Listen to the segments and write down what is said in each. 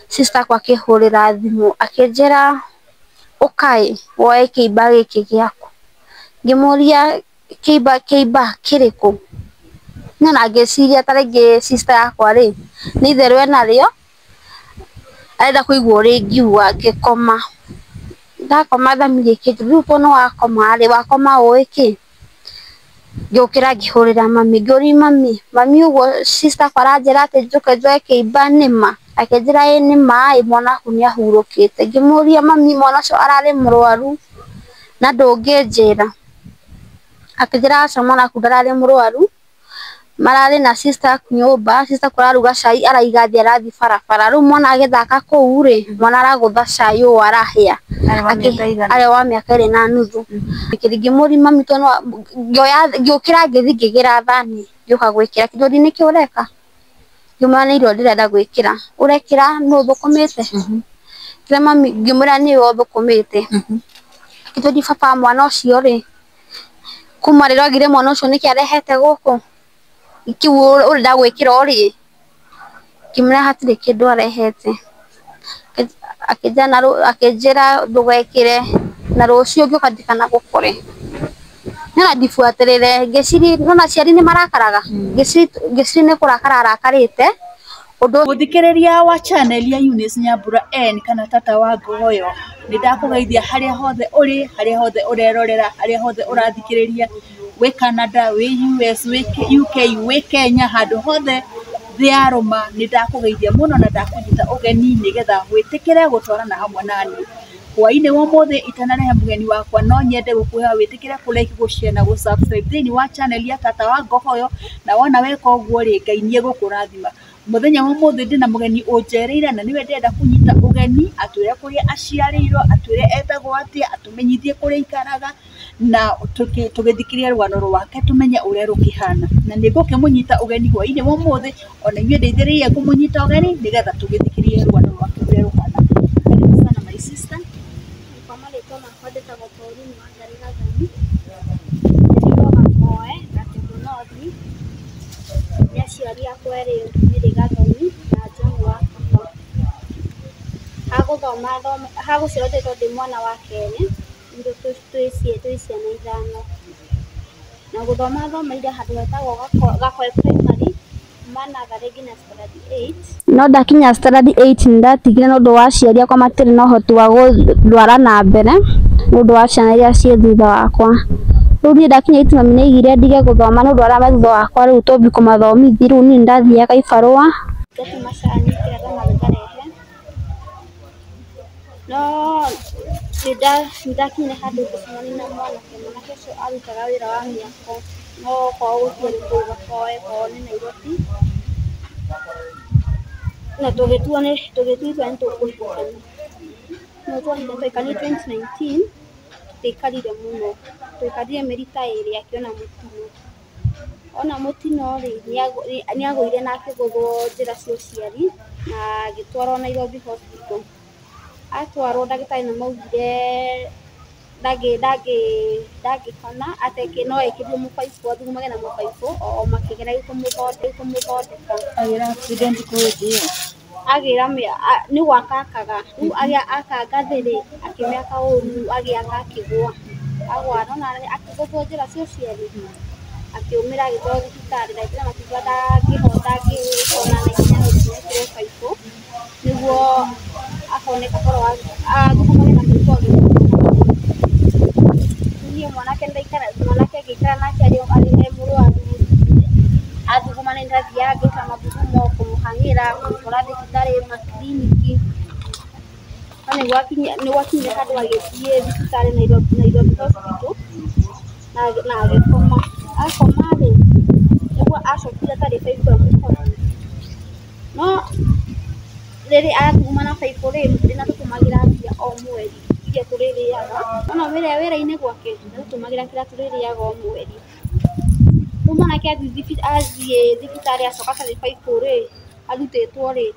sister kwa akĩhũrĩra thimũ akĩnjĩra ũkaĩ woe kĩimba gĩkĩ gĩaku. Ngĩmũria kĩimba kĩrĩkũ? Na ngĩciria ta rĩngĩ sister yakwa rĩ nĩ itherũ enarĩo arenda kũigua ũrĩa ingiuga. Ngĩkoma, ndakoma thamiri ĩkĩnjũra rĩu to nĩ wakoma rĩ, wakoma ũĩ kĩ? Ngĩũkĩra ngĩhũrĩra mami ngĩũria mami ũguo sister akwa aranjĩra atĩ njũke njoe kĩimba nĩma? Akĩnjĩra ĩ nĩma mwana waku nĩ ahurũkĩte. Ngĩmũria mami mwana ũcio ararĩ mũrwaru na ndũngĩnjĩra? Akĩnjĩra aca mwana waku ndararĩ mũrwaru, mararĩ na sister aku nyũmba, sister aku araruga cai araiga thĩ arathiĩ barabara. Rĩu mwana agĩthaka kũu rĩ, mwana aragũtha cai ũũ arahĩa, arĩ wa mĩaka 2.5. Ngĩmũria mami ngĩũkĩra ngĩthiĩ ngĩgĩra thani ngĩũka gwĩkĩra. Kĩnũthi nĩkĩo ũreka? Ngĩmwĩra nĩ irio ndĩrenda gwĩkĩra. Ũrekĩra nũ ũthũkũmĩte? Ngĩmwĩra nĩwe ũthũkũmĩte. Kĩnũthi baba wa mwana ũcio rĩ, kuma rĩrĩa oigire mwana ũcio nĩkĩ arehete gũkũ, kĩu ũrenda gwĩkĩra ũrĩe? Ngĩmwĩra hatirĩ kĩndũ arehete. Akĩnjĩra ndũgekĩre na rũciũ ngĩũka ndikanagũkore. Niona ndibuatĩrĩre, ngĩciria nĩwona aciari nĩ marakaraga, ngĩciria nĩ kũrakara arakarĩte. Mũthikĩrĩria wa channel ya Eunice Nyambura N kana tata wa Ngoyo, nĩ ndakũgeithia harĩa hothe ũrĩ, harĩa hothe ũrerorera, harĩa hothe ũrathikĩrĩria, wĩ Canada, wĩ US, wĩ UK, wĩ Kenya, handũ hothe thĩ ya rũma, nĩ ndakũgeithia mũno na ndakũnyita ũgeni nĩgetha wĩtĩkĩre gũtwarana hamwe naniĩ. Hwaĩ-inĩ wa ũmũthĩ itanarehe mũgeni wakwa, no nyende gũkwĩra wĩtĩkĩre kũ-like, gũ-share na gũ-subscribe thĩinĩ wa channel ya tata wa Ngoyo, na wona weka ũguo rĩ, Ngai nĩ egũkũrathima. Mũthenya wa ũmũthĩ ndĩna mũgeni ũnjereire na nĩwe ndĩrenda kũnyita ũgeni, atwĩre kũrĩa aciarĩirwo, atwĩre etagwo atĩa, atũmenyithie kũrĩa aikaraga, na tũgĩthikĩrĩria rũgano rwake tũmenye ũrĩa rũkĩhana. Na nĩ ngũkĩmũnyita ũgeni hwaĩ-inĩ wa ũmũthĩ, ona inyuĩ ndeithĩrĩrie kũmũnyita ũgeni nĩgetha tũgĩthikĩrĩrie rũgano rwake ũrĩa rũhana. Karibu sana my sister. Kwa marĩtwa makwa ndĩtagwo Pauline Wangari Gathoni, ndĩroga Moe Gatundu North. Nĩ aciari akwa erĩ Mary Gathoni na John wa Kaba. Hagũciarwo ndĩtwo ndĩ mwana wa kerĩ, twĩ ciana ithano, na gũthoma thomeire handũ hetagwo Gakoe Primary, Manatharĩ nginya standard 8. No ndakinya standard 8 nĩ ndatigire nĩ ũndũ wa aciari akwa matirĩ na ũhoti wa gũtwara na mbere nĩ ũndũ wa ciana iria ciĩ thutha wakwa. Rĩu niĩ ndakinya 8 mami nĩaigire ndige gũthoma nĩ ũndũ wa arĩa me thutha wakwa rĩu tũmbi kũmathomithi. Rĩu niĩ nĩndathiaga ibarũa macani kĩrĩa ngarehe, no nĩndakinyire handũ ngĩcemania na mwanake ũcio arutaga wĩra wa mĩako, no kwao gũtiarĩ kũu Gakoe, kwao nĩ Nairobi, na tũgĩtua nĩ tũkũhikania. No twahikanirie 2019, tũtiaikarire mũno, twaikarire mĩeri ta ĩrĩ akĩona mũtino. Ona mũtino rĩ nĩagũire na akĩgũthwo njĩra cia ũciari na agĩtwarwo Nairobi hospital. Atwarwo ndagĩtarĩ nĩmaugire ndangĩhona atĩ no ekĩrwo mũbaibũ, athugumage na mũbaibũ o makĩgeria kũmũthondeka. Agĩra accident kũrĩ agĩra nĩ gwaka akaga, rĩu akanga thĩ rĩ akĩmĩaka ũru, agĩaka akĩgwa, agwa nona akĩgũthwo njĩra cia ũciari akĩũmĩra agĩtwarwo thibitarĩ. Ndagĩtarĩ makiuga ndangĩhona na ihenya no nginya ekĩrwo baibũ nĩguo ahone kahora, athugumage na mũbaibũ. Niĩ mwanake ngĩikara nake arĩ mũrwaru, athuguma nĩ ndathiaga ngĩka mathugumo, kũmũhang'ĩra, kũmũtwara thibitarĩ, makiriniki. No nĩ gwakinyire handũ agĩthiĩ thibitarĩ Nairobi hospital na agĩkoma. Akoma rĩ nĩguo acokire tarĩ baibũ ĩmũkora, no rĩrĩ athuguma na baibũ rĩ ndinatũtũmagĩra mbia o mweri iria tũrĩrĩaga, no wĩra-inĩ gwake nĩatũtũmagĩra kĩrĩa tũrĩrĩaga o mweri. Rĩu mwanake athiĩ thibitarĩ acoka tarĩ baibũ rĩ arutĩtwo rĩ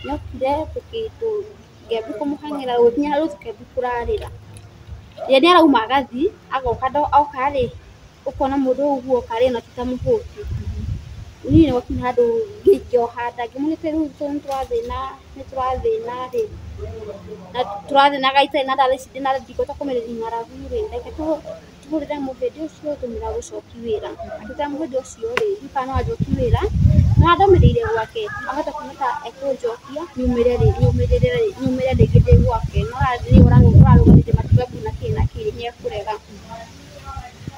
nĩokire tũkĩambi kũmũhang'ĩra, gũkinya rĩu tũkĩambi kũrarĩra. Rĩrĩa nĩarauma agathi agoka oka rĩ ũkona mũndũ ũguo oka rĩ na ti ta mũhũtu, ni ne wakin hado gijjo hada gimune teru ton turathina ri na turathina gaita na dale sidina diko ta komere ingara vire ndeke to tugurira mu video cio tumira gucoki wira tuta mu video cio ri dukano ajoki wira na ndomirire gwake ahota kumeta ekojokia nyumirire gide gwake no ari urarugamite matibabu na kina kiri nyekurega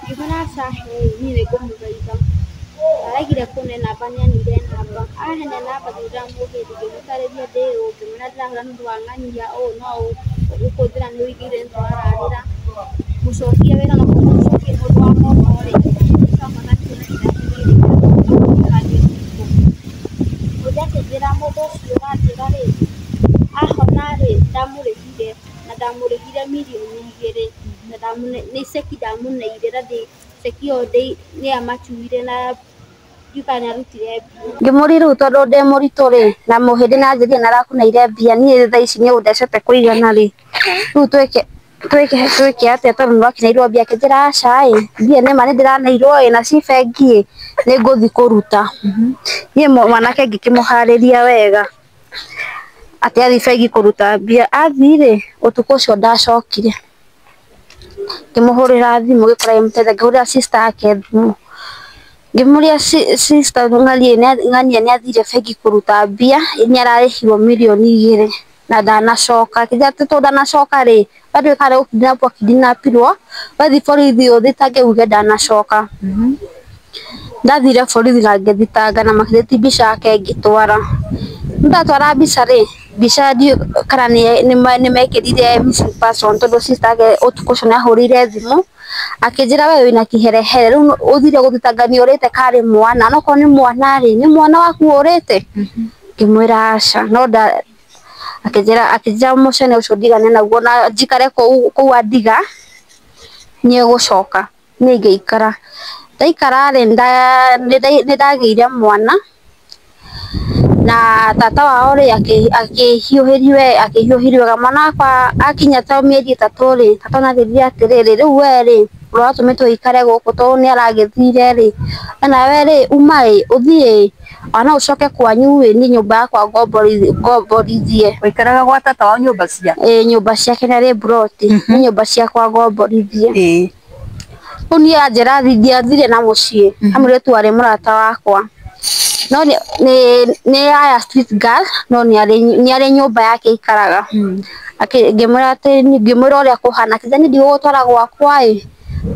gimana sahe ni ne gomuthaitha aragire kunena banya ni namba ahene namba thutha muhindi ngimutareria ndiru ngimuna ndirahura nundu wa ng'anyia no ukuthira ni wigire ntwararira mucokie wira no mucokie mundu wa moko ri ujakejera mundu ucio wanjira ri ahona ri ndamurihire na ndamurihire mirioni 2 na ni ceki ndamuneire rathi ceki yo ni amachuire na ngimuriru tondu ndi muritu ri na muhindi na njiria narakuneire mbia ni thaa ici ni udecete kuigana ri riu twike atia tondu nwakineirwo mbia akinjira aca mbia nima ni ndiraneirwo na ci bengi ni nguthi kuruta nie mwanake ngikimuhariria wega ati athi bengi kuruta mbia athi ri utuku ucio ndacokire ngimuhurira thimu gikora mutete ngihurira sister yake thimu ngimuria sister ng'ania ni athire bengi kuruta mbia ni ararihirwo mirioni 2 na ndanacoka kija tuto ndanacoka ri bado kare ukidinapo kidinapirwo bathi borithi uthitange uge ndanacoka ndathire borithi na ngithitanga na makithiti mbica yake ngitwara ndatwara mbica ri mbica kana ni mekirire missing person tondu sister yake utuku ucio ni ahurire thimu akinjira we wina kiherehere riu uthire guthitangania urite kari mwana no ko ni mwana ri ni mwana waku urite ngimwira aca no nda akinjira mucene ucio ndigane naguo na njikare kou andiga nie gucoka ni ngiikara ndaikara ri ni ndagiire mwana na tata wao ri akihiuhiriwe mwana wakwa akinya ta mieri 3 ri tata nathirire atiriri riu we ri uratumitwo ikare guku tondu ni aragithire ri na we ri uma ri uthie ana ucoke kwanyu wi ni nyumba yakwa ngomborithie Waikaraga gwa tata wa nyumba cia nyumba ciake ni ri broti ni nyumba ciakwa ngomborithie uni anjira thiathire na mucii amuritu ari murata wakwa no ni aya street girl no ni ari nyumba yake ikaraga ngimwira ati ngimwira uria kuhana kithani ndigutwara gwakwa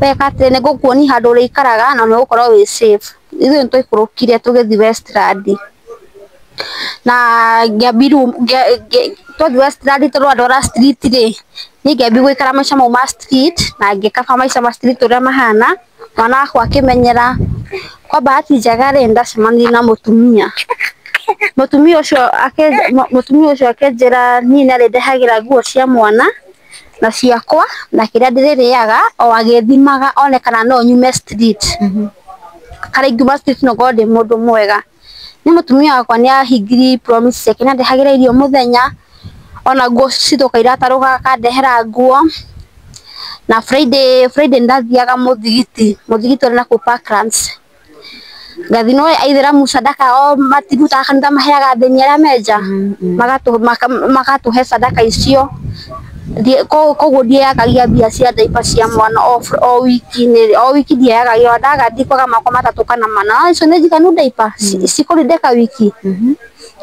weka ati ni ngukuoni handu uri ikaraga na ni gukorwo wi safe ithuĩ nitwaikũrũkire tũgĩthiĩ Westland na ngĩambiru twathi Westland tũrwandora street ri ni ngĩambi gũikara maica mau ma street na ngĩkaba maica ma street ũrĩa mahana mwana wakwa akĩmenyera kwa bahati njega ri ndacemanirie na mutumia ucio akinjira ni nari ndehagira nguo cia mwana na ciakwa na kiria ndiririaga o agithimaga onekana no nyume street kare nguma street no gode mundu mwega ni mutumia wakwa ni ahingiri promise yake na ndehagira irio muthenya ona nguo cithuka irataruga kandehera nguo na Friday ndathiaga muthigiti uri na ku Parklands gathino aithera musadaka o matiruta kanitha maheaga athĩni arĩa menja magatuhe sadaka icio koguo ndiagagia mbia cia ndaipa cia mwana o wiki ndiagagia ndaga ndikwaga makwa 3 kana 4 icio nĩ njiganu ndaipa cikurindeka wiki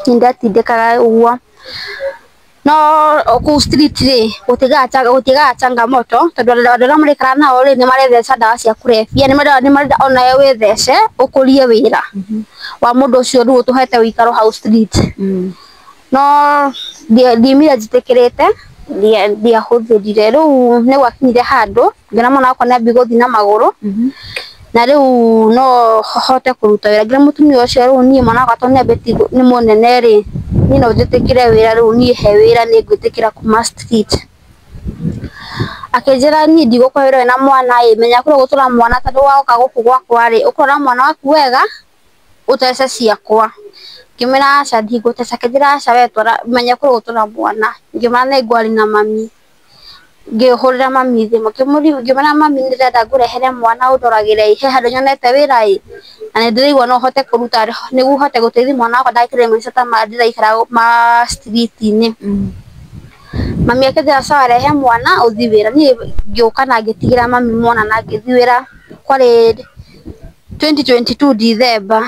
ndatindikaga uguo no ku street ri gutiga changamoto tondu andũ marikara nao ri ni maretheca ndawa cia kurefia ni marenda ona we withece ukurie wira wa mundu ucio riu tuhete wikaro house street no ndimira jitikirite ndiahuthirire riu ni gwakinyire handu ngina mwana wakwa niambi guthi na maguru na riu no hote kuruta wira ngira mutumia ucio riu nie mwana wakwa tondu niambiti ni munene ri ni no jitikire wira riu nie he wira ni ngwitikira kuma street akinjira ni ndigukwa na mwana menya kuri gutura mwana tondu waoka guku gwakwa ri ukora mwana waku wega utece ciakwa ngimira aca ndigutece akinjira aca we twara menya kuri gutura mwana ngimana ngwari na mami ngĩhũrĩra mami thimũ ngĩmwĩra mami ndĩrenda ngũrehere mwana ũndoragĩre he handũ nyonete wĩra na nĩndĩraigua no hote kũruta nĩguo hote gũteithia mwana wakwa ndagakĩre maica ta ndĩraikara street-inĩ. Mami akĩnjĩra sawa rehe mwana ũthiĩ wĩra. Niĩ ngĩũka na ngĩtigĩra mami mwana na ngĩthiĩ wĩra. Kwarĩ 2022 December.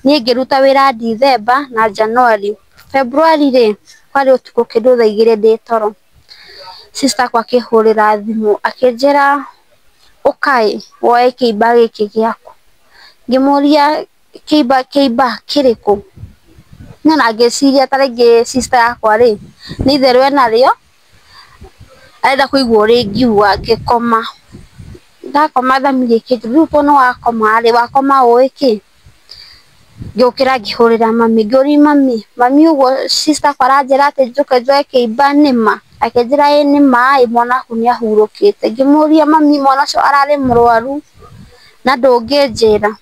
Niĩ ngĩruta wĩra December na January. February rĩ kwarĩ ũtukũ kĩndũ thaa 2 ndĩ toro. Sister akwa akĩhũrĩra thimũ akĩnjĩra ũkaĩ woe kĩimba gĩkĩ gĩaku. Ngĩmũria kĩimba kĩrĩkũ? Na ngĩciria ta rĩngĩ sister yakwa rĩ nĩ itherũ enarĩo arenda kũigua ũrĩa ingiuga. Ngĩkoma ndakoma thaa mĩrĩkĩte rĩu to nĩ wakoma rĩ wakoma ũĩ kĩ? Ngĩũkĩra ngĩhũrĩra mami ngĩũria mami ũguo sister akwa aranjĩra atĩ njũke njoe kĩimba nĩma? Akĩnjĩra ĩ nĩma mwana waku nĩ ahurũkĩte. Ngĩmũria mami mwana ũcio ararĩ mũrwaru na ndũngĩnjĩra?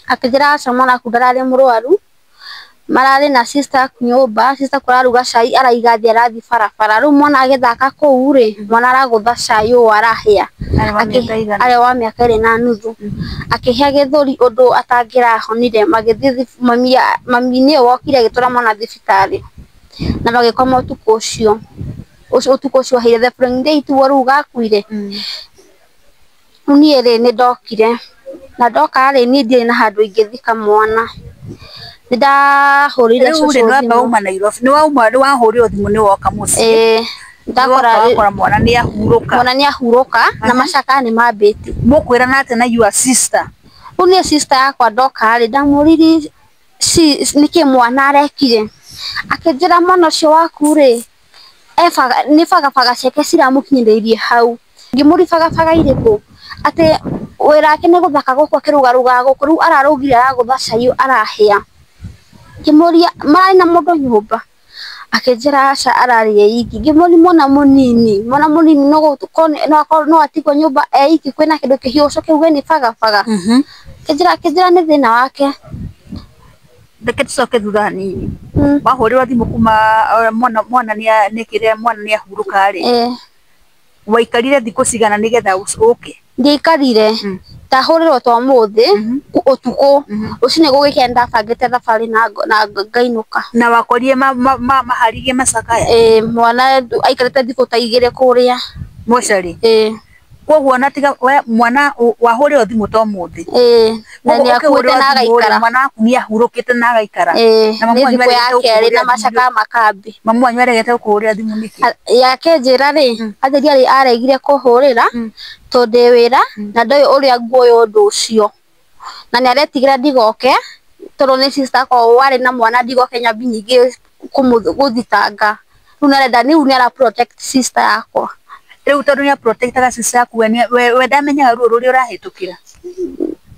Akĩnjĩra aca mwana waku ndararĩ mũrwaru mararĩ na sister aku nyũmba. Sister aku araruga cai araiga thĩ arathiĩ barabara. Rĩu mwana agĩthaka kũu rĩ mwana aragũtha cai ũũ arahĩa arĩ wa mĩaka 2.5. Akĩhĩa gĩthũri ũndũ atangĩrahonire. Magĩthiĩ mami nĩwe wokire agĩtwara mwana thibitarĩ na magĩkoma ũtukũ ũcio hĩire the following day tuo rĩu gakuire. Rĩu niĩ rĩ nĩndokire na ndoka rĩ niĩ ndirĩ na handũ ingĩthika mwana. Nĩndahũrĩire cũcũ thimũ. Nĩ wahũrĩrwo thimũ nĩ woka mũciĩ. Ndakora mwana nĩ ahurũka. Mwana nĩ ahurũka na macaka nĩ mambĩte. Mũkwĩrana atĩ na your sister. Rĩu niĩ sister yakwa ndoka rĩ ndamũririe nĩkĩ mwana arekire. Akĩnjĩra mwana ũcio waku rĩ nĩ bagabaga ciake ciramũkinyĩrĩirie hau. Ngĩmũria bagabaga irĩkũ? Atĩ wĩra wake nĩ gũthaka gũkũ akĩrũgarũga gũkũ. Rĩu ararũgire aragũtha cai arahĩa. Ngĩmũria mararĩ na mũndũ nyũmba? Akĩnjĩra aca ararĩ eiki. Ngĩmũria mwana mũnini no atigwo nyũmba eiki kwĩna kĩndũ kĩhiũ ũcoke uge nĩ bagabaga? Akĩnjĩra nĩ thĩna wake. Reke tũcoke thutha hanini. Wahũrĩrwo thimũ kuma mwana nĩ ahurũka rĩ waikarire thikũ cigana nĩgetha ũke? Ndiaikarire ndahũrĩrwo twa mũthĩ ũtukũ ũcio nĩ gũgĩkĩa ndabangĩte thabarĩ na ngainũka. Na wakorire maharigie macakaya? Mwana aikarĩte thikũ ta 2 kũrĩa mocarĩ. Koguo ona tiga mwana wahũrĩrwo thimũ to mũthĩ. Na nĩ akuĩte na agaikara. Mwana waku nĩ ahurũkĩte na agaikara. Na mamu wanyu yake na macaka makambi. Mamu wanyu aregete gũkũhũrĩra thimũ nĩkĩ? Yakĩnjĩra rĩ atheri aregire kũhũrĩra tondũ ndĩ wĩra na ndoĩ ũrĩa nguoya ũndũ ũcio na nĩ aretigĩra ndigoke tondũ nĩ sister akwa warĩ na mwana ndigoke nyambi nyingĩ gũthitanga. Rĩu nĩ ara protect sister yakwa. Rĩu tondũ nĩ protectaga sister yaku we ndamenyaga ruo rũrĩa ũrahĩtũkĩra?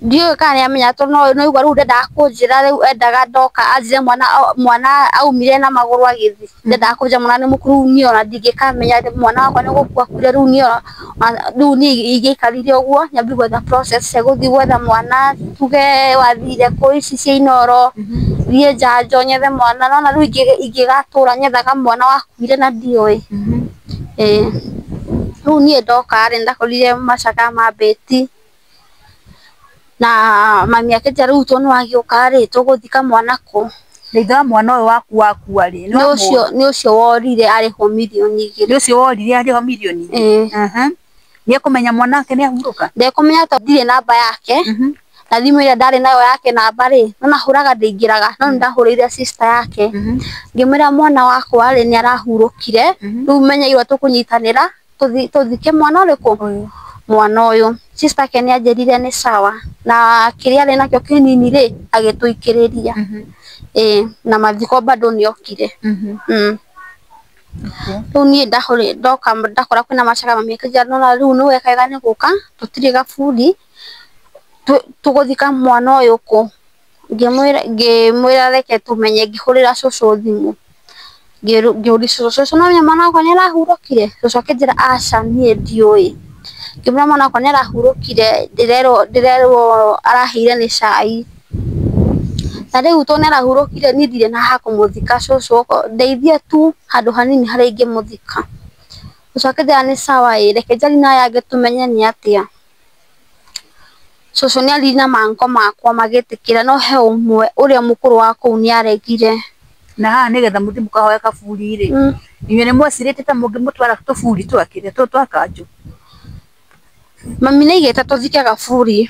Ndiũĩ kana nĩamenya tondũ no igua rĩu ndendaga kũnjĩra rĩu endaga ndoka anjĩre mwana aumire na magũrũ agĩthiĩ. Ndendaga kũnjĩra mwana nĩ mũkũrũ niĩ ona ndingĩkamenya mwana wakwa nĩ gũkua akuire. Rĩu niĩ ingĩaikarire ũguo nyambi gwetha process cia gũthiĩ gwetha mwana tuge wathire kũ ici cia Inooro thiĩ njanjo nyethe mwana nona rĩu ingĩgatũra nyethaga mwana wakuire na ndiũĩ. Rĩu niĩ ndoka rĩ ndakorire macaka mambĩti na mami akĩnjĩra rĩu to nĩwagĩũka rĩ tũgũthika mwana kũ? Ithe wa mwana ũyũ waku wakua rĩ nĩ ũcio worire arĩho 2,000,000. Nĩ ũcio worire arĩho 1,000,000? Nĩekũmenya mwana wake nĩ ahurũka? Ndekũmenya tondũ ndirĩ namba yake na thimũ ĩrĩa ndarĩ nayo yake namba rĩ no nahũraga ndĩingĩraga no nĩndahũrĩire sister yake ngĩmwĩra mwana wakwa rĩ nĩ arahurũkire rĩu menyeirwo tũkũnyitanĩra tũthike mwana ũrĩkũ? Mwana ũyũ. Sister yake nĩ anjĩrire nĩ sawa na kĩrĩa arĩ nakĩo kĩnini rĩ agĩtũikĩrĩria. Na mathiko bado nĩokire. Rĩu niĩ ndoka ndakora kwĩna macaka mami akĩnjĩra nona rĩu nĩ weka wega nĩ gũka tũtirĩ gabundi tũgũthika mwana ũyũ kũ? Ngĩmwĩra reke tũmenye ngĩhũrĩra cũcũ thimũ ngĩũria cũcũ nĩwamenya mwana wakwa nĩ arahurũkire? Cũcũ akĩnjĩra aca niĩ ndiũĩ. Ngĩmwĩra mwana wakwa nĩ arahurũkire ndĩrerwo arahĩire nĩ cai na rĩu to nĩ arahurũkire niĩ ndirĩ na ha kũmũthika cũcũ ndeithia tu handũ hanini harĩa ingĩmũthika. Cucu akĩnjĩra nĩ sawa reke njarie na yange tũmenye nĩ atĩa. Cucu nĩaririe na mango makwa magĩtĩkĩra, no he ũmwe ũrĩa mũkũrũ wa kũu nĩaregire. Na haha nĩgetha mũthiĩ mũkahoe kaburi rĩ, inyuĩ nĩ mwecirĩtie ta mũngĩmũtwara tũburi twake twa kanjũ? Mami nĩaigĩte tũthike gaburi.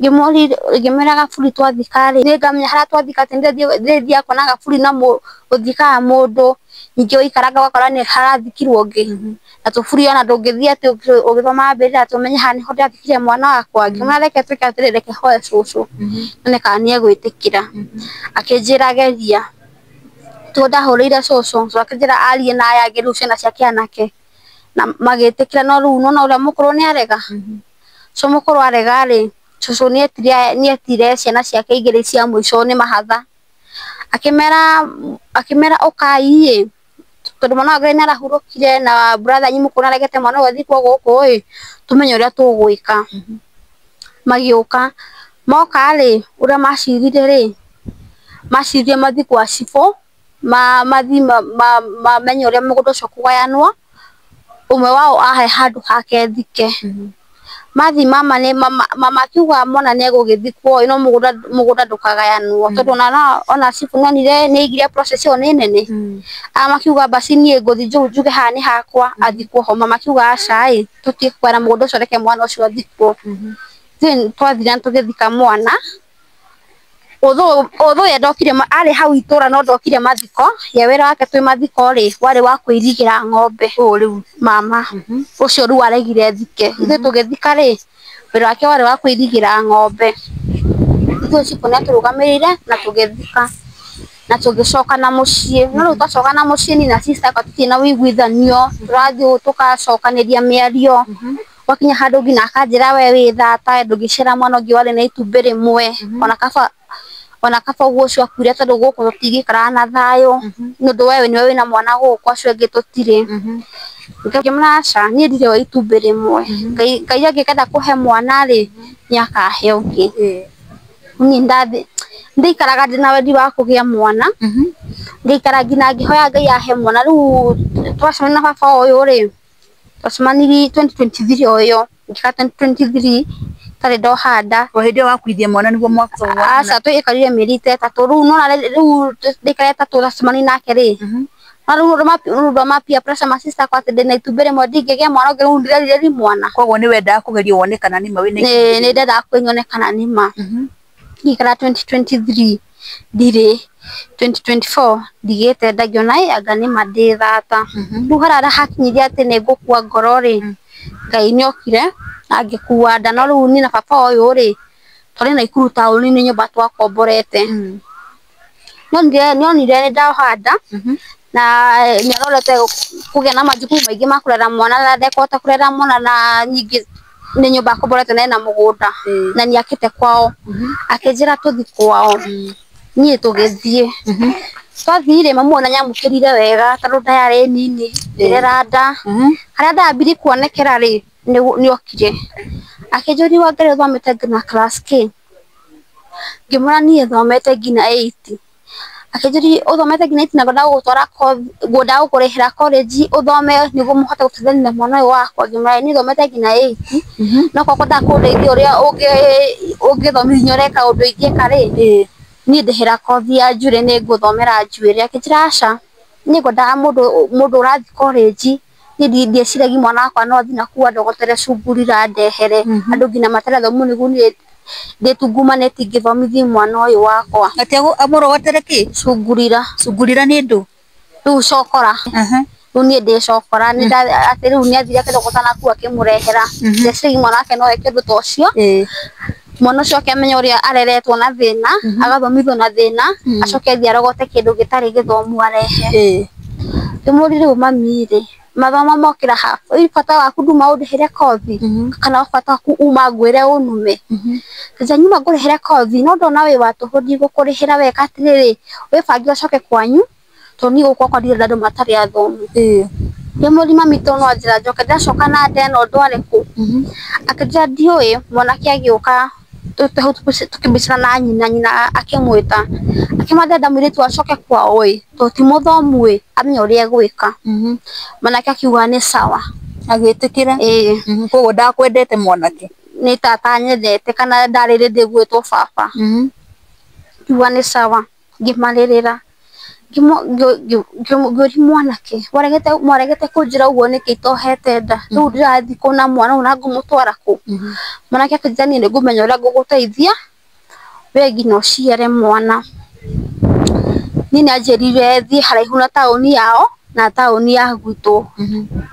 Ngĩmwĩra gaburi twathika rĩ, nĩngamenya harĩa twathika atĩ ndĩthiaga kuona gaburi na gũthikaga mũndũ ningĩ ũikaranga ũgakora nĩ harathikirwo ũngĩ. Na tũburi ona ndũngĩthiĩ atĩ ũgĩthoma mbĩrĩra tũmenye haha nĩho ndathikire mwana wakwa. Ngĩmwĩra reke twĩke atĩrĩrĩ, reke hoe cucu nyone kana nĩegwĩtĩkĩra. Akĩnjĩra geria. Ndahũrĩire cucu, cucu akĩnjĩra arie na yange rĩu ciana ciake anake na magĩtĩkĩra, no rĩu nĩwona ũrĩa mũkũrũ nĩarega. Cucu mũkũrũ arega rĩ, cucu nĩetire ciana ciake igĩrĩ cia mũico nĩ mahatha, akĩmera ũkai tondũ mwana wa Ngai nĩarahurũkire na brother mũkũrũ nĩaregete mwana ũyũ athikwo gũkũ ĩ, tũmenye ũrĩa tũgwĩka. Magĩũka moka rĩ, ũrĩa macirire rĩ, maciririe mathiĩ gwa cibũ mathiĩ mamenye ũrĩa mũgũnda ũcio ũkũgayanwo, ũmwe wao ahe handũ hake thike. Mathiĩ mama akiuga mwana nĩegũgĩthikwo no mũgũnda ndũkagayanwo tondũ ona cibũ nĩonire nĩaigire process ĩyo nĩ nene. Makiuga basi niĩ ngũthiĩ njuge haha nĩ hakwa athikwo ho. Mama akiuga aca tũtige kũgayana mũgũnda ũcio, reke mwana ũcio athikwo. Ithuĩ twathire na tũgĩthika mwana. Although ye ndokire arĩ hau itũra no ndokire mathiko, ye wĩra wake twĩ mathiko rĩ warĩ wa kwĩrigĩra ng'ombe. Rĩu mama ũcio rĩu aregire thike. Ithuĩ tũgĩthika rĩ, wĩra wake warĩ wa kwĩrigĩra ng'ombe. Ithuĩ cibũ nĩatũrũgamĩrĩire na tũgĩthika na tũgĩcoka na mũciĩ. No rĩu twacoka na mũciĩ niĩ na sister yakwa tũtirĩ na wĩiguithanio, tũrathiĩ tũgacokanĩria mĩario. Gwakinya handũ nginya akanjĩra we wĩ thata ndũngĩciara mwana ũngĩ warĩ na itumbĩ rĩmwe, ona kaba ũguo ũcio akuire tondũ gũkũ tũtingĩikaraga na thayũ nĩũndũ we nĩwe wĩna mwana gũkũ acio angĩ tũtirĩ. Ngĩmwĩra aca niĩ ndirĩ wa itumbĩ rĩmwe, Ngai angĩkenda kũhe mwana rĩ nĩakahe ũngĩ. Niĩ ndaikaraga ndĩna wendi wa kũgĩa mwana, ngaikara nginya ngĩhoya Ngai ahe mwana. Rĩu twacemania na baba ũyũ rĩ, twacemanirie 2023 ũyũ, ngĩka 2023 tarĩ ndoha nda. O hĩndĩ ĩyo wakuithia mwana nĩguo mwacoka? Aca twaikarire mĩeri ta ĩtatũ. Rĩu nĩwona rĩu ndaikara ĩtatũ twacemania nake rĩ, no rĩu rwa ma peer pressure ma sister yakwa atĩ ndĩna itumbĩ rĩmwe ndingĩgĩa mwana ũngĩ, rĩu ndĩrerire mwana. Koguo nĩwendaga kũgeria wone kana nĩma wĩna itumbĩ? Nĩndendaga nyone kana nĩma. Ngĩikara 2023 ndirĩ, 2024 ndigĩte ndakiona anga nĩma ndĩ thata. Rĩu harĩa hakinyirie atĩ nĩngũkua ngoro rĩ, Ngai nĩokire na ngĩkua nda. No rĩu niĩ na baba ũyũ rĩ twarĩ Naikuru taũni-inĩ nyũmba twakomborete. Nĩonire nĩndoha nda na nĩarorete kũgĩa na majukumu maingĩ ma kũrera mwana na ndekũhota kũrera mwana, na ningĩ nĩ nyũmba akomborete na ena mũgũnda na nĩakĩte kwao. Akĩnjĩra tũthiĩ kwao, niĩ tũgĩthiĩ. Twathiĩ rĩ mamu ona nyamũkĩrire wega tondũ nda yarĩ nini ngĩrera nda. Harĩa ndambirie kuonekera rĩ nĩokire akĩnjũria Wangari ũthomete nginya class K? Ngĩmwĩra niĩ thomete nginya 8. Akĩnjũria ũthomete nginya 8 na ngwendaga gũkũrĩhĩra college ũthome nĩguo mũhote gũteithania mwana ũyũ wakwa? Ngĩmwĩra niĩ thomete nginya 8 no korwo ngwendaga kũndeithia ũrĩa ũngĩthomithia ũreka ũndũ ingĩka rĩ, niĩ ndĩhĩra kothi ya njuĩrĩ nĩngũthomera njuĩrĩ. Akĩnjĩra aca niĩ ngwendaga mũndũ ũrathiĩ college, niĩ ndieciragia mwana wakwa no athiĩ nakua ndogotere cungurira ndehere andũ nginya materethomu nĩguo niĩ ndĩtungumanĩtie ngĩthomithia mwana ũyũ wakwa. Atĩ amũrogotere kĩ? Cungurira. Cungurira nĩ ndũ? Rĩu cokora. Rĩu niĩ ndĩ cokora atĩ rĩu nĩathire kĩrogota nakua akĩmũrehera. Ndeciragia mwana wake no eke ũndũ ta ũcio, mwana ũcio akĩmenya ũrĩa areretwo na thĩna, agathomithio na thĩna, acoke athiĩ arogote kĩndũ gĩtarĩ gĩthomu arehe. Ngĩmũria rĩu mami rĩ, mathomo mokĩra ha, bata waku nduma ũndĩhĩre kothi kana bata waku uma ngwĩre ũnume? Nja nyuma ngũrĩhĩre kothi no ndona wĩ wa tũhũ ndigũkũrĩhĩra, weka atĩrĩrĩ wĩbange ũcoke kwanyu tondũ niĩ gũkũ gwakwa ndirenda andũ matarĩ athomu. Ngĩmũria mami to no anjĩra njoke? Ndacoka na nda ĩno ndware kũ? Akĩnjĩra ndiũĩ. Mwanake agĩũka tukibicana na nyina akimwita akimathenda mwiritu acoke kwao to ti muthomu amenya uria egwika mwanake akiuga ni sawa agitikira koguo ndakwendete mwanake ni tata nyendete kana ndarire ndigwitwo baba kiuga ni sawa ngimaririra ngĩũria mwanake mwaregete kũnjĩra ũguo nĩkĩ itohete nda rĩu ndĩrathiĩ kũ na mwana ũyũ na ngũmũtwara kũ mwanake akĩnjĩra niĩ nĩngũmenya ũrĩa ngũgũteithia we nginya ũciare mwana niĩ nĩanjĩrire thiĩ haraihu na taũni yao na taũni ya gwitũ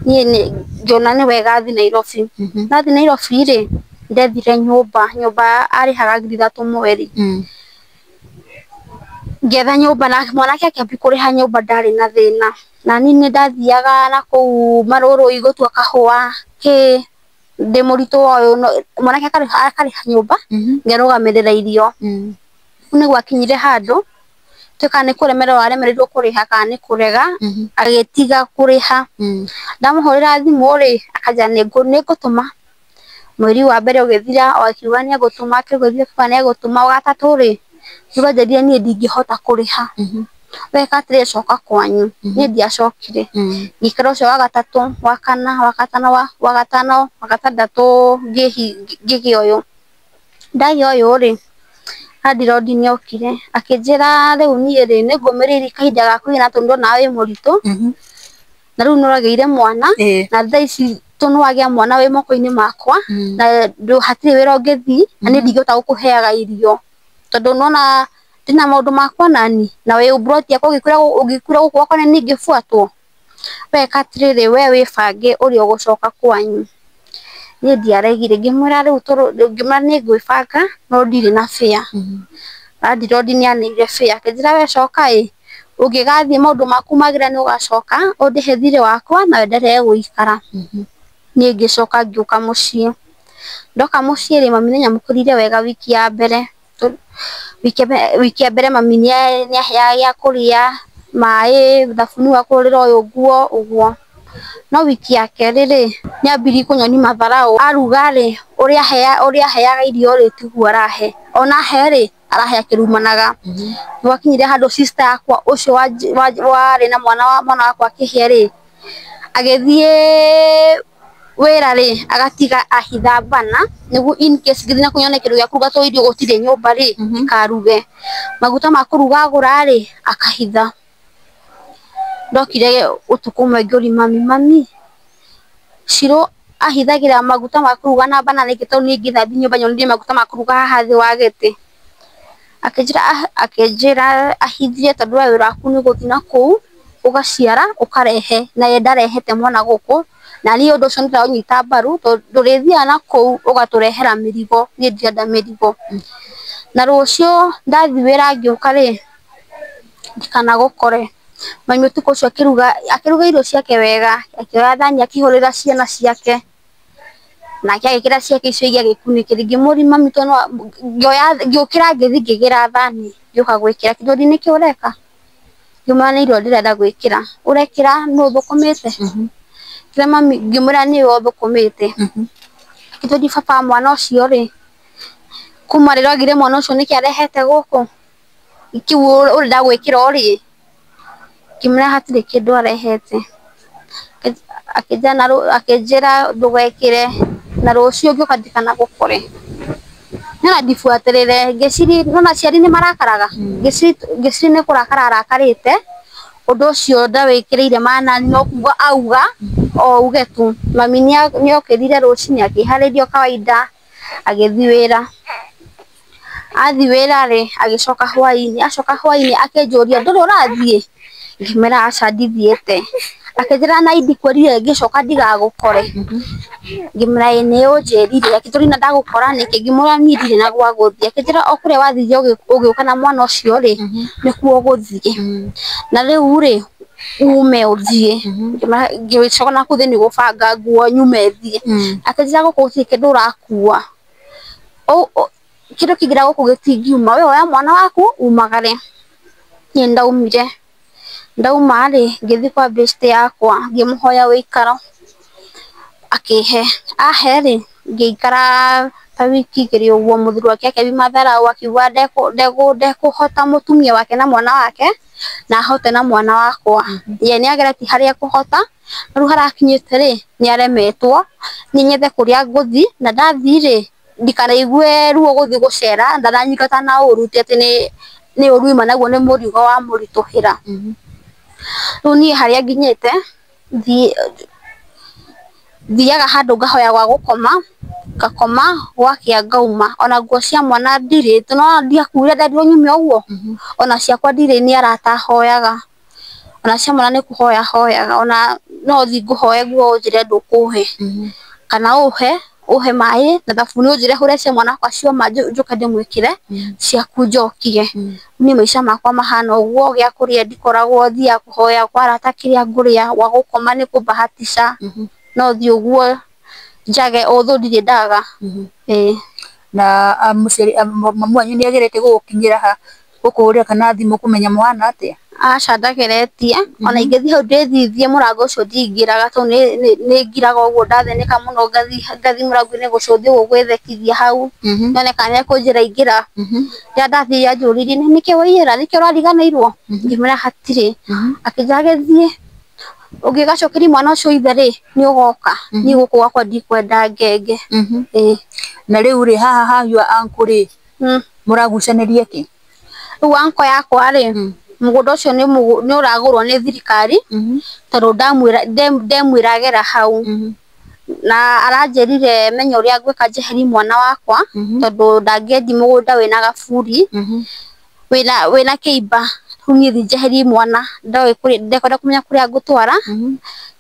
niĩ ngĩona nĩ wega thiĩ Nairobi ndathiĩ Nairobi rĩ ndethire nyũmba arĩhaga 3,000 mweri ngetha nyũmba na mwanake akĩambia kũrĩha nyũmba ndarĩ na thĩna na niĩ nĩndathiaga na kũu marũrũ gũtua kahũa ndĩ mũritũ ũyũ mwanake akarĩha nyũmba ngerũgamĩrĩra irio rĩu nĩgwakinyire handũ kana nĩ kũremererwo aremereirwo kũrĩha kana nĩ kũrega agĩtiga kũrĩha ndamũhũrĩra thimũ rĩ akanjĩra nĩngũtũma mweri wa mbere ũgĩthira akiuga nĩegũtũma akiuga nĩegũtũma wa gatatũ rĩ nĩwanjĩrire niĩ ndingĩhota kũrĩha weka atĩrĩ coka kwanyu niĩ ndiacokire ngĩikara ũcio wa gatatũ wa kana wa gatano wa gatandatũ ngĩgĩa ũyũ ndagĩa ũyũ rĩ landlord nĩokire akĩnjĩra rĩu niĩ rĩ nĩngũmĩrĩria kahinda ga kũigana tondũ ndĩrona wĩ mũritũ na rĩu nĩũragĩire mwana na thaa ici nĩwagĩa mwana wĩ moko-inĩ makwa na hatirĩ wĩra ũngĩthiĩ na niĩ ndingĩhota gũkũheaga irio tondũ nĩwona ndĩna maũndũ makwa nani na wĩ broti yakwa ũngĩkwĩra gũkũ gwakwa nĩ ingĩbuatwo weka atĩrĩrĩ we wĩbange ũrĩa ũgũcoka kwanyu niĩ ndiaregire ngĩmwĩra rĩu nĩngwĩbanga no ndirĩ na fare landlord nĩaneire fare akĩnjĩra we coka ũngĩgathiĩ maũndũ maku magĩra nĩũgacoka ũndĩhe thirĩ wakwa na wenderee gũikara niĩ ngĩcoka ngĩũka mũciĩ ndoka mũciĩ rĩ mami nĩanyamũkĩrire wega wiki ya mbere mami nĩaheaga gĩa kũrĩa maĩ thabuni wa kũhũrĩra ũyũ nguo ũguo no wiki ya kerĩ rĩ nĩambirie kũnyonia matharaũ aruga rĩ ũrĩa aheaga irio rĩ tiguo arahe ona ahe rĩ arahe akĩrumanaga nĩgwakinyire handũ sister yakwa ũcio warĩ na mwana wakwa akĩhĩa rĩ agĩthiĩ wĩra rĩ agatiga ahitha bana nĩguo in case ngĩthiĩ na kũnyona kĩndũ gĩa kũruga tondũ irio gũtirĩ nyũmba rĩ ndikaruge maguta ma kũruga agũra rĩ akahitha ndokire ũtukũ ũmwe ngĩũria mami Shiro ahithagĩra maguta ma kũruga na bana nĩkĩ tondũ niĩ ngĩthambi nyũmba nyonire maguta ma kũruga haha thĩ wa gĩtĩ akĩnjĩra ahithie tondũ we wĩra waku nĩ gũthiĩ na kũu ũgaciara ũkarehe na ye ndarehete mwana gũkũ na niĩ ũndũ ũcio nĩndĩraũnyita mbaru tondũ ndũrĩthiaga na kũu ũgatũrehera mĩrigo niĩ ndirenda mĩrigo na rũciũ ndathiĩ wĩra ngĩũka rĩ ndikanagũkore mami ũtukũ ũcio akĩruga irio ciake wega akĩoya thani akĩhũrĩra ciana ciake nake agĩkĩra ciake icio ingĩ agĩkunĩkĩra ngĩmũria mami ngĩũkĩra ngĩthiĩ ngĩgĩra thani ngĩũka gwĩkĩra kĩndũ nĩkĩ ũreka ngĩmwĩra nĩ irio ndĩrenda gwĩkĩra ũrekĩra nũ thũkũmĩte kĩrĩa mami ngĩmwĩra nĩwe ũthũkũmĩte kĩndũ baba mwana ũcio rĩ kuma rĩrĩa agire mwana ũcio nĩkĩ arehete gũkũ kĩu ũrenda gwĩkĩra ũrĩ ngĩmwĩra hatirĩ kĩndũ arehete akĩnjĩra ndũgekĩre na rũciũ ngĩũka ndikanagũkore nĩona ndibuatĩrĩre ngĩciria nĩona aciari nĩmarakaraga ngĩciria nĩ kũrakara arakarĩte ũndũ ũcio ndawĩkĩrĩire maanani no kuga auga o uge tu mami nĩokĩrire rũcinĩ akĩharĩria kawaida agĩthiĩ wĩra athiĩ wĩra rĩ agĩcoka hwainĩ akĩnjũria ndũrĩ ũrathiĩ ngĩmwĩra aca ndithiĩte akĩnjĩra na indikwĩrire ngĩcoka ndigagũkore ngĩmwĩra ĩ nĩ ũnjĩrire akĩnjũria na ndagũkora nĩkĩ ngĩmwĩra niĩ ndirĩ na gwa gũthiĩ akĩnjĩra o kũrĩa wathiire ũgĩũka na mwana ũcio rĩ nĩkuo ũgũthiĩ na rĩu rĩ ume ũthiĩ ngĩcoka na kũu thĩinĩ gũbanga nguo nyume thiĩ akĩnjĩra gũkũ gũtirĩ kĩndũ ũrakua kĩndũ kĩngĩra gũkũ gĩtingiuma we oya mwana waku umagare niĩ ndaumire ndauma rĩ ngĩthiĩ kwa best yakwa ngĩmũhoya wĩikaro akĩhe ahe rĩ ngĩikara ta wiki igĩrĩ ũguo mũthuri wake akĩambia matharaũ akiuga ndekũhota mũtumia wake na mwana wake na ahote na mwana wakwa. Ye nĩageretie harĩa ekũhota rĩu harakinyĩte rĩ nĩaremetwo nĩnyethe kũrĩa ngũthi na ndathi rĩ ndikanaigue ruo gũthi gũcera ndananyingata na ũru atĩ nĩ ũru ima naguo nĩ mũrigo wa mũritũhĩra. Rĩu niĩ harĩa nginyĩte thiaga handũ ngahoya gwa gũkoma ngakoma gwakĩa ngauma ona nguo cia mwana ndirĩte no ndiakuire ndendirwo nyume ũguo ona ciakwa ndirĩ nĩ arata hoyaga ona cia mwana nĩ kũhoya hoyaga ona no thi ngũhoe nguo ũnjĩre ndũkũhe kana ũhe maĩ na thabuni ũnjĩre hũre cia mwana wakwa cioma njũke ndĩmwĩkĩre ciaku njokie. Niĩ maica makwa mahana ũguo gĩa kũrĩa ndikoragwo thiaga kũhoya kwa arata kĩrĩa ngũrĩa gwa gũkoma nĩ kũmbahatica no thi ũguo njage ũthũ ndirĩ ndaga. Na mũciari mamu wanyu nĩagerete gũgũkinyĩra ha gũkũria kana thimũ kũmenya mũhana atĩa? Aca ndageretie ona ingĩthi hau ndĩthithie mũrango ũcio ndingĩraga tondũ nĩ ngiraga ũguo ndathĩnĩka mũno ngathi mũrango-inĩ gũcũthia ũguo gwĩthekithia hau nyone kana nĩekũnjĩra ingĩra. Rĩrĩa ndathire anjũririe nĩkĩĩ waiyĩra nĩkĩĩ ũrariganĩirwo ngĩmwĩra hatirĩ akĩnjĩra gĩthiĩ ũngĩgacokeria mwana ũcio ithe rĩ nĩũgoka niĩ gũkũ gwakwa ndikwenda ngenge. Na rĩu rĩ haha hanyu uncle rĩ mũragucanĩria kĩ? Rĩu uncle yakwa rĩ mũgũnda ũcio nĩ ũragũrwo nĩ thirikari tondũ ndemwĩra agera hau na aranjĩrire menya ũrĩa ngwĩka njeherie mwana wakwa tondũ ndangĩendia mũgũnda wĩna gaburi wĩna kĩimba. Rĩu niĩ thi njeherie mwana ndekwenda kũmenya kũrĩa ngũtwara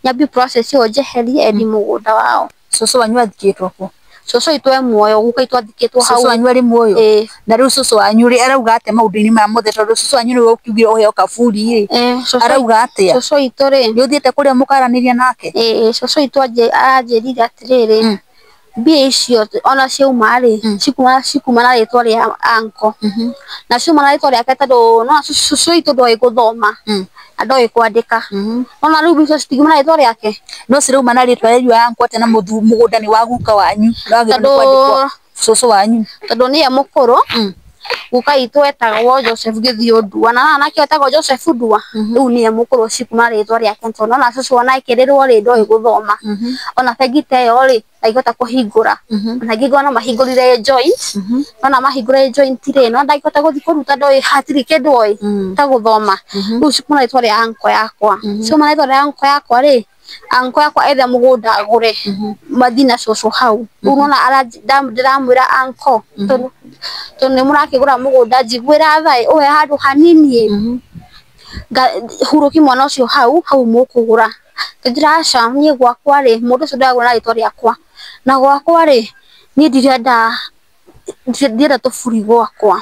nyambie process ĩyo njeherie endie mũgũnda wao. Cũcũ wanyu athikĩtwo kũ? Cũcũ witũ e muoyo guka witũ athikĩtwo hau. Cũcũ wanyu arĩ muoyo? Na rĩu cũcũ wanyu rĩ arauga atĩa maũndũ-inĩ maya mothe tondũ cũcũ wanyu nĩwe ũkiugire ũheo kaburi rĩ arauga atĩa? Cũcũ witũ rĩ nĩũthiĩte kũrĩa mũkaranĩria nake? Cũcũ witũ anjĩrire atĩrĩrĩ mbia icio ona ciauma rĩ cikumana na rĩtwa rĩa uncle na ciuma na rĩtwa rĩake tondũ no cũcũ witũ ndoĩ gũthoma na ndoĩ kwandĩka ona rĩu mbia icio citikiuma na rĩtwa rĩake no cirauma na rĩtwa rĩa uncle atĩ na mũgũnda nĩ wa guka wanyu ndwagĩrĩirwo kwandĩkwo cũcũ wanyu tondũ nĩye mũkũrũ. Guka witũ etagwo Joseph Gĩthiũ na anake etagwo Joseph Ndua rĩu nĩye mũkũrũ cikuma na rĩtwa rĩake tondũ ona cũcũ ona ekĩrĩrwo rĩ ndoĩ gũthoma ona bengi ta ĩyo rĩ ndaigota kũhingũra ona ngĩigua no mahingũrire joint ona mahingũrire joint rĩ no ndangĩhota gũthi kũruta ndoĩ hatirĩ kĩndũ oĩ ta gũthoma. Rĩu cikuma na rĩtwa rĩa uncle yakwa ciuma na rĩtwa rĩa uncle yakwa rĩ uncle yakwa ethe mũgũnda agũre mathi na cũcũ hau. Rĩu nona ndĩramwĩra uncle tondũ nĩmũrakĩgũra mũgũnda njiguĩra tha ũhe handũ hanini hurũki mwana ũcio hau mũkũgũra. Ngĩnjĩra aca niĩ gwakwa rĩ mũndũ ũcio ndagũra na rĩtwa rĩakwa na gwakwa rĩ niĩ ndirenda tũburi gwakwa.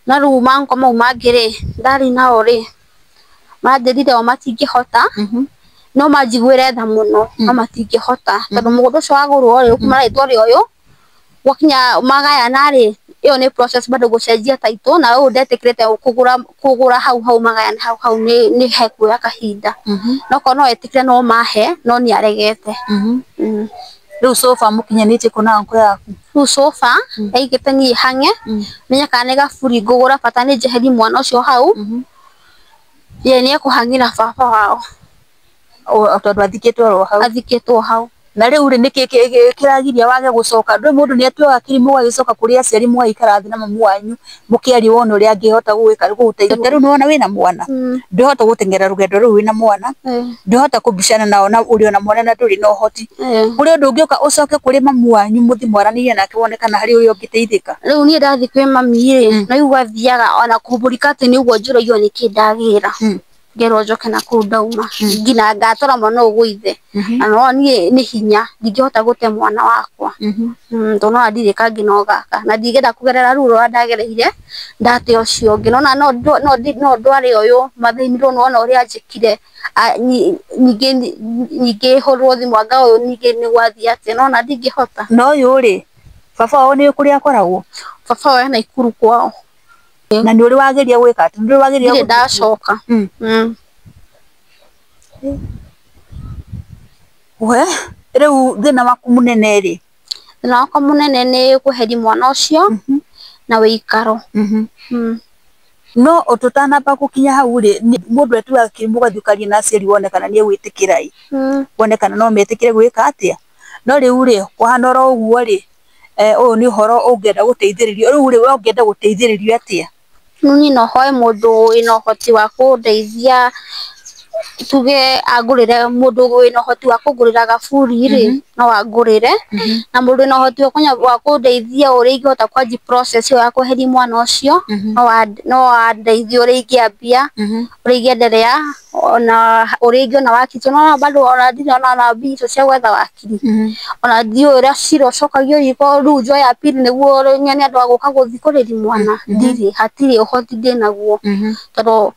Na rĩu uncle mau mangĩ rĩ ndarĩ nao rĩ manjĩrire o matingĩhota no manjiguĩre tha mũno no matingĩhota tondũ mũgũnda ũcio wagũrwo rĩ ũkuma na rĩtwa rĩa ũyũ gwakinya magayana rĩ ĩyo nĩ process bado gũcenjia title na ũyũ ndetĩkĩrĩte kũgũra hau magayana hau nĩ hekuoya kahinda nokorwo no etĩkĩre no mahe no nĩaregete. Rĩu sofa mũkinyanĩtie kũ na uncle yaku? Rĩu sofa yaigĩte niĩ hang'e menye kana nĩ gaburi ngũgũra bata nĩ njeherie mwana ũcio hau ye nĩekũhang'ĩra baba wao tondũ athikĩtwo hau. Na rĩu rĩ nĩkĩ kĩragiria wage gũcoka ndũĩ mũndũ nĩatuaga kĩrimũ ũgagĩcoka kũrĩ aciari mũgaikara thĩ na mamu wanyu mũkĩaria wona ũrĩa angĩhota gũgũteithia. Ta rĩu nĩwona wĩna mwana ndũhota gũteng'era rũgendo rũu wĩna mwana ndũhota kũmbicana nao na ũrĩ ona mwana na ndũrĩ na ũhoti kũrĩ ũndũ ũngĩũka ũcoke kũrĩ mamu wanyu mũthi mwaranĩrie nake wone kana harĩ ũyũ ũngĩteithĩka. Rĩu niĩ ndathi kwĩ mami rĩ no igua thiaga ona kũmbũrika atĩ nĩguo njũragio nĩkĩ ndagĩra ngerwo njoke na kũu ndauma nginya ngatwara mwana ũyũ gwĩ ithe na no niĩ nĩ hinya ndingĩhota gũte mwana wakwa tondũ no ndirĩka nginya o gaka na ndingĩenda kũgerera ruo rũrĩa ndagereire ndate ũcio ũngĩ nona no ndware ũyũ mathĩni rũu nona ũrĩa anjĩkire ningĩ hũrwo thimũ anga ũyũ ningĩ nĩ gwathiĩ atĩa nona ndingĩhota. Na ũyũ rĩ baba wao nĩũĩ kũrĩa akoragwo? Baba wao ena Ikuru kwao. Na nĩ ũrĩ wageria gwĩka atĩ nĩ ũrĩ wageria ndirĩ ndacoka. We rĩu thĩna waku mũnene rĩ thina wakwa munene ni kuheri mwana ucio na wikaro. No otutanamba gukinya hau ri mundu etu akimugathukaria na aciari wonekana ni egwitikira wonekana no metikire gwika atia no riu ri kuhana ro uguo ri uyu ni horo ungienda guteithiririo riu ri we ungienda guteithiririo atia nuni no hoe mundu ino hoti wa kundeithia tuge agurire mundu ino hoti wa kugurira gaburi ri no agurire na mundu ino hoti wa kundeithia uri ingihota kwanji process ya kuheri mwana ucio no andeithia uri ingiambia uri ingiendelea ona uri ingiona wakiri no bado ona ndina na bicho cia gwetha wakiri ona ndio ira ciro cokagio iko riu njoya ya pili niguo nyani andu aguka guthikuriria mwana ndiri hatiri uhoti ndinaguo tondu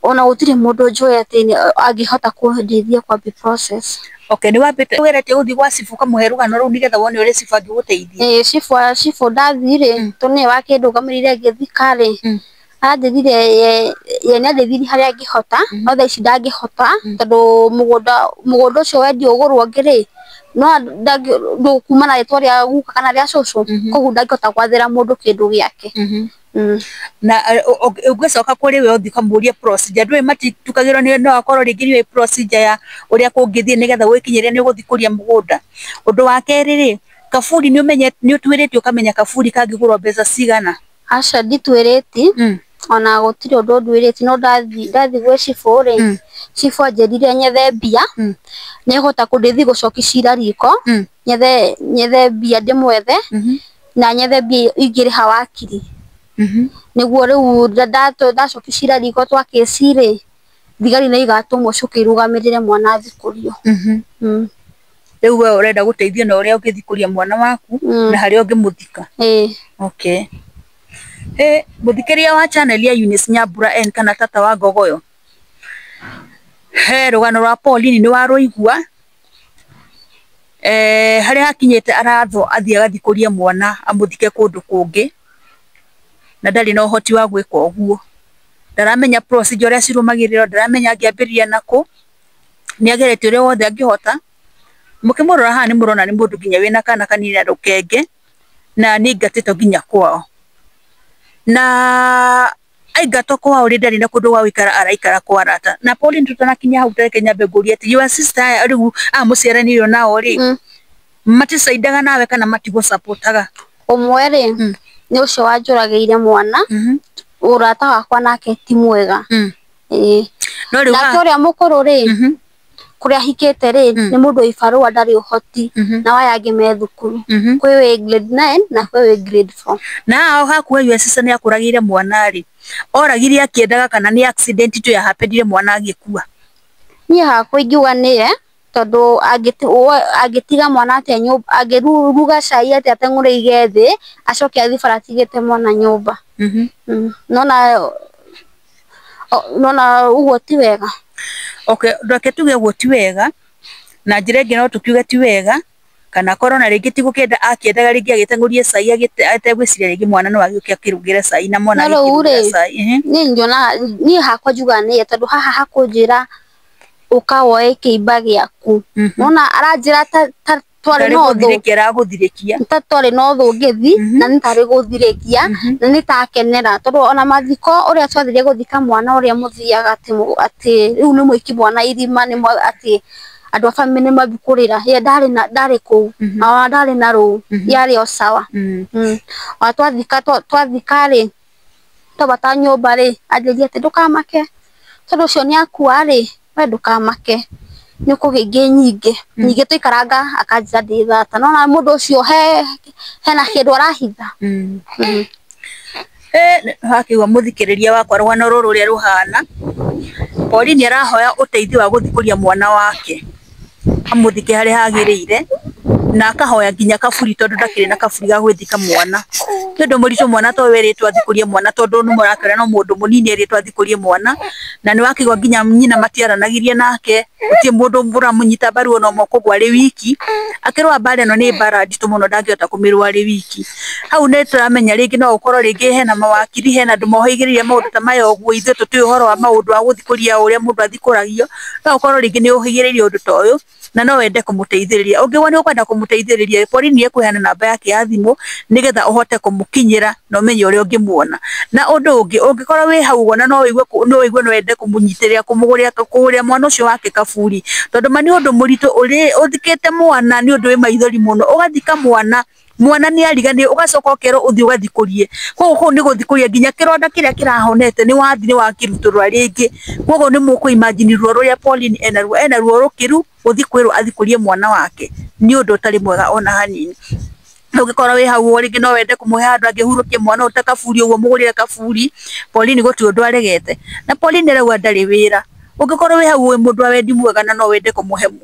ona utire mundu njoya ati angihota kundeithia kwa process. Okay, ni wambite werete uthi gwa cifu kamuherugano riu nigetha wone uri cifu angiguteithia cifu ndathire tone wa kindu gamirire ngithikare athithire ye ni athithiri haria angihota no tha ici ndangihota tondu mugunda ucio wendio ugurwo ngiri no ndukumana ritwa ria guka kana ria cucu koguo ndangihota gwathira mundu kindu giake. Na ugicoka kuri we uthi kamuria procedure ndwe matitukagirwo ni no akorwo ringi ni procedure ya uria kungithie nigetha gwikinyiria ni guthikuria mugunda. Undu wa keri ri kaburi ni umenye ni utwirite ukamenya kaburi kangigurwo mbeca cigana aca nditwiriti ona gutire undu ndwiriti no ndathi gwe cifu ri cifu anjerire nyethe mbia ni hota kundeithia gucoki cira riko nyethe mbia ndimwethe na nyethe mbia ingiriha wakiri niguo riu ndacoki cira riko twa kesi ri thigari na igatumwo cuke irugamirire mwana thikurio. Riu we urenda guteithio na uria ungithikuria mwana waku na haria ungimuthika. Okay. Muthikiria wa channel ya Eunice Nyambura N kana tata wa Ngogoyo. Rugano rwa Pauline ni waruigua haria hakinyete aratho athie agathikuria mwana amuthike kundu kungi na ndari no hoti wa gwika uguo ndaramenya procedure uria cirumagiriro ndaramenya angiambiria naku ni agerete uria wothe angihota mukimurora haha ni murona ni mundu nginya wina kana kanini rukenge na ni ngatito nginya kwao na aigato kwao ri ndari na kundu gwa wikara araikara kwa arata na Pauline tutanakinya hau ndare Kenya mbeguri ati your sister riu muciaranirio nao ri matisaidaga nawe kana matigo supportaga umwe ri ni ucio wanjuragiire mwana urata wakwa nake ti mwega no riu na uria mukuru ri kuria hikete ri ni mundu ibarua ndari uhoti na waya angime thukuru kwi we grade 9 na kwi we grade 4 na hakuwe your sister ni akuragire mwana ri oragire akiendaga kana ni accident tu ya happenire mwana agikua ni hakwa ingiuga ni tondu agitiga mwana ate nyumba agiruga cai ate ateng'uriige thi acoke athi bara atigite mwana nyumba nona uguo ti wega. Okay, ndoke tuge uguo ti wega na njira ingi no tukiuge ti wega kana korwo na ringi ti gukenda akiendaga ringi agiteng'urie cai ategwiciria ringi mwana no agiuke akirugire cai na mwana agirugire cai ni njona ni hakwa njuga ni tondu haha hakunjira ukawoe kiimba giaku nona aranjira twari no guthirikia twari no thungithi na nitari guthirikia na nitakenera tondu ona mathiko uria twathirie guthika mwana uria muthiaga ati riu ni mwiki mwana irima ni ati andu a family ni mabikurira ye ndari ku na ndari na ru yari o sawa wa twathika ri tobata nyumba ri anjirie ati ndukamake tondu cio ni akua ri we ndukamake ni kugingi nyingi tuikaranga akanjira ndi thata nona mundu ucio hena kindu arahitha hakiwa muthikiriria wakwa rugano ruru ria ruhana Pauline arahoya uteithio wa guthikuria mwana wake amuthike haria hagirire na akahoya nginya kaburi tondu ndakiri na kaburi ga gwithika mwana ndo murito mwana to weritwo athikurie mwana tondu no murakara no mundu munini eritwo athikurie mwana na ni wakigwa nginya nyina matiaranagirie nake utie mundu mbura munyita baru no moko gwari wiki akirwa bare no ni bara nditu muno ndangihota kumirwa ari wiki hau ne turamenya ringi no ukorwo ringi hena mawakiri hena ndu mohigiria maundu ta mayo guo ithu tuti uhoro wa maundu wa guthikuria uria mundu athikuragio no ukorwo ringi ni uhigiririe undu ta uyu na no wende kumuteithiriria ungiwa ni ukwenda kumuteithiriria Pauline ekuheana namba yake ya thimu nigetha uhote kumukinyira no menye uria ungimuona na undu ungi ungikorwo wi hau wona no wigue no wende kumunyitirira kumuguria mwana ucio wake kaburi tondu mani undu murito uri uthikite mwana ni undu wi maithori muno ugathika mwana ni arigani ugacoka ukero uthi ugathikurie koguo ni guthikuria nginya kironda kiria kirahonete ni wathi ni wakiruturwa ringi koguo ni muku imagine ruo ruria Pauline ena ruo rukiru uthi kwirwo athikurie mwana wake ni undu utari mwega ona hanini ugikorwo wi hau ringi no wende kumuhe andu angihurukie mwana utakaburi uguo mugurire kaburi Pauline guti undu aregete na Pauline rau ndari wira ungikorwo wi hau wi mundu awendi mwega na no wende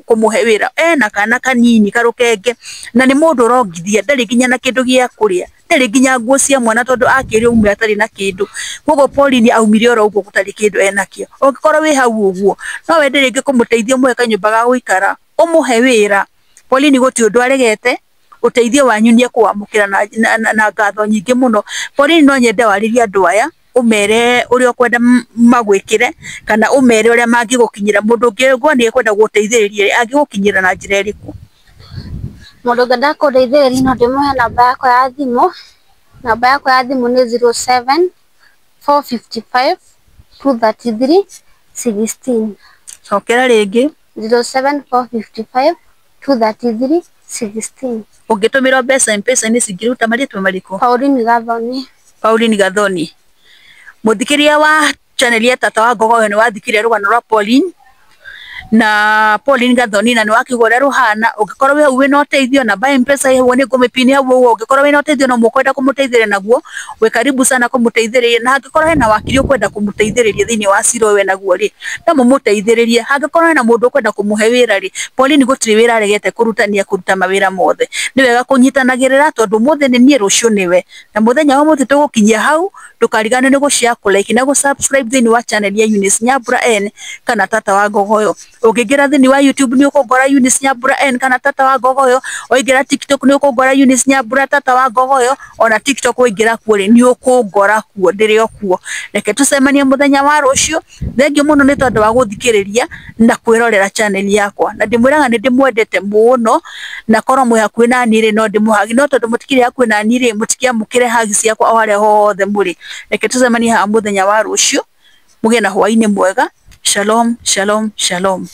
kumuhe wira ena kana kanini karukenge na ni mundu urongithia ndari nginya na kindu gia kuria ndari nginya nguo cia mwana tondu akiri umwe atari na kindu koguo Pauline aumire oro uguo gutari kindu enakio ungikorwo wi hau uguo no wende ringi kumuteithia muhe kanyumba ga guikara umuhe wira Pauline guti undu aregete uteithio wanyu ni kuamukira na ngatho nyingi muno Pauline no nyende wariria andu aya umere uria kwenda magwikire kana umere uria mangigukinyira mundu ngegwa ni kwenda guteithiriria angigukinyira na njira iriku mundu ngenda kuteithiriria no ndimuhe namba yako ya thimu ni 07 455 233 16 cokera ringi 07 455 233 16 ungitumira mbeca M-Pesa ni cingiruta maritwa mariku Pauline Gathoni muthikiria wa channel ya tata wa Ngogoyo ni wathikiria rugano rwa Pauline na Pauline Gathoni na ni wakigora ruhana ungikorwo wi hau wina uteithio na M-Pesa yeho ni ngumipini hau ungikorwo wina uteithio no mukwenda kumuteithiria naguo we karibu sana kumuteithiriria na hangikorwo hena wakiri ukwenda kumuteithiriria thiini wa ciro we naguo ri no mumuteithiririe hangikorwo hena mundu ukwenda kumuhe wira ri Pauline gutiri wira aregete kurutania kuruta mawira mothe ni wega kunyitanagirira tondu muthe ni nie rucio niwe na muthenya wa muthi tugukinyia hau ndukarigane ni gushare like na subscribe thiini wa channel ya Eunice Nyambura N kana tata wa Ngogoyo ukingira thiini wa YouTube ni ukongora Eunice Nyambura N kana tata wa Ngogoyo oingira TikTok ni ukongora Eunice Nyambura tata wa Ngogoyo ona TikTok oingira kuo ni ukongora kuo ndiri okuo reke tucemanie muthenya wa rucio thengiu muno ni tondu wa guthikiriria na kwirorera channel yakwa na ndimwiraga ni ndimwendete muno na korwo mwi hakuhi na ni ri no ndimuhagi no tondu mutikiri hakuhi na ni ri mutikiamukire hagi ciakwa o haria hothe muri reke tucemanie ha muthenya wa rucio mugie na hwaini mwega shalom shalom shalom